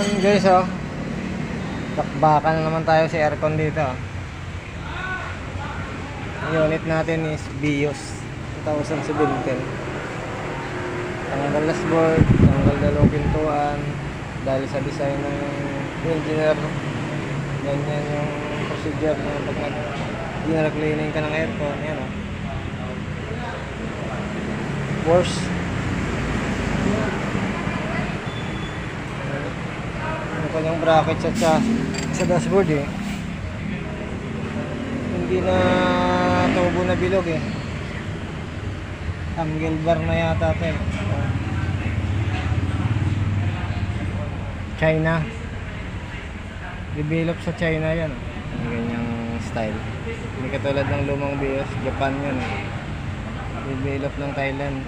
Ayan guys, oh. Bakbakan na naman tayo sa aircon dito, oh. Ang unit natin is Bios 2017. Tanggal dashboard, tanggal dalawang pintuan dahil sa design ng engineer. Ganyan yung procedure na pag general cleaning ka ng aircon. Yan, oh. Worse. Ano pa yung bracket sa dashboard, eh. Hindi na tubo na bilog, eh. Angle bar na yata ito, eh. China. Develop sa China yan. Ang ganyang style. Hindi katulad ng lumang Bios. Japan yan, eh. Develop ng Thailand.